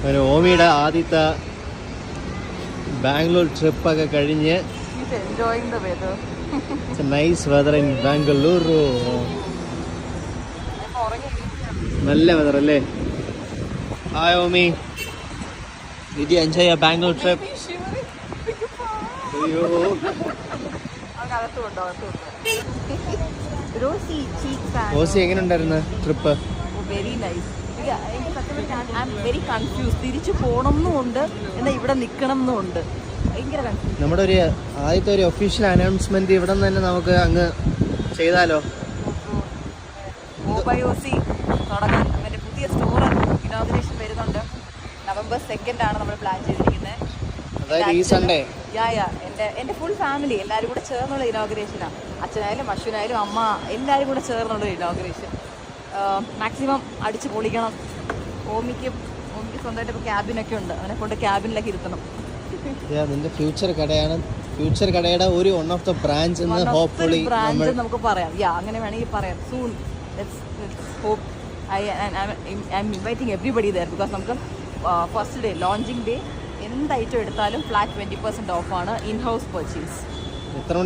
ഒരു ഓമിയുടെ ആദ്യത്തെ ബാംഗ്ലൂർ ട്രിപ്പൊക്കെ കഴിഞ്ഞ് നൈസ് വെതർ ഇൻ ബാംഗ്ലൂരു. നല്ല വെതർ അല്ലേ? Hi Omi, did you enjoy your Bangalore trip? അയ്യോ, റോസി എങ്ങനെ ഉണ്ടായിരുന്നു trip? Very nice. Very confuse. തിരിച്ചു പോകണമെന്നുണ്ട്, എന്നാൽ ഇവിടെ നിൽക്കണം എന്നുണ്ട്. ഭയങ്കര കൺഫ്യൂസ്. നമ്മുടെ ഒരു ആദ്യത്തെ ഒരു ഒഫീഷ്യൽ അനൗൺസ്മെന്റ് ഇവിടെ നിന്ന് തന്നെ നമുക്ക് അങ്ങ് ചെയ്താലോ? ഓബയോസി തുടങ്ങാൻ അവൻ്റെ പുതിയ സ്റ്റോർ ഇനോഗ്രേഷൻ വരുന്നുണ്ട്. November 2 ആണ് നമ്മൾ പ്ലാൻ ചെയ്തിരിക്കുന്നത്. അതായത് ഈ സൺഡേ. എൻ്റെ ഫുൾ ഫാമിലി എല്ലാവരും കൂടെ ചേർന്നുള്ള ഇനോഗ്രേഷനാണ്. അച്ഛനായാലും അശ്വിനായാലും അമ്മ എല്ലാവരും കൂടെ ചേർന്നുള്ള ഇനോഗ്രേഷൻ. മാക്സിമം അടിച്ച് പൊളിക്കണം. ഓമിക്ക് സ്വന്തമായിട്ട് ഇപ്പോൾ ക്യാബിനൊക്കെ ഉണ്ട്. അവനെ കൊണ്ട് ക്യാബിനിലൊക്കെ ഇരുത്തണം. നിന്റെ ഫ്യൂച്ചർ കടയാണ്. ഫ്യൂച്ചർ കടയുടെ ഒരു വൺ ഓഫ് ദ ബ്രാഞ്ച് എന്ന് ഹോപ്പ്ഫുള്ളി നമുക്ക് പറയാം. അങ്ങനെ വേണമെങ്കിൽ പറയാം. Soon let's hope. I am inviting everybody there because നമുക്ക് ഫസ്റ്റ് ഡേ ലോഞ്ചിങ് ഡേ എന്ത് ഐറ്റം എടുത്താലും ഫ്ലാറ്റ് 20% ഓഫാണ്. In house purchase. എത്ര മണിക്ക്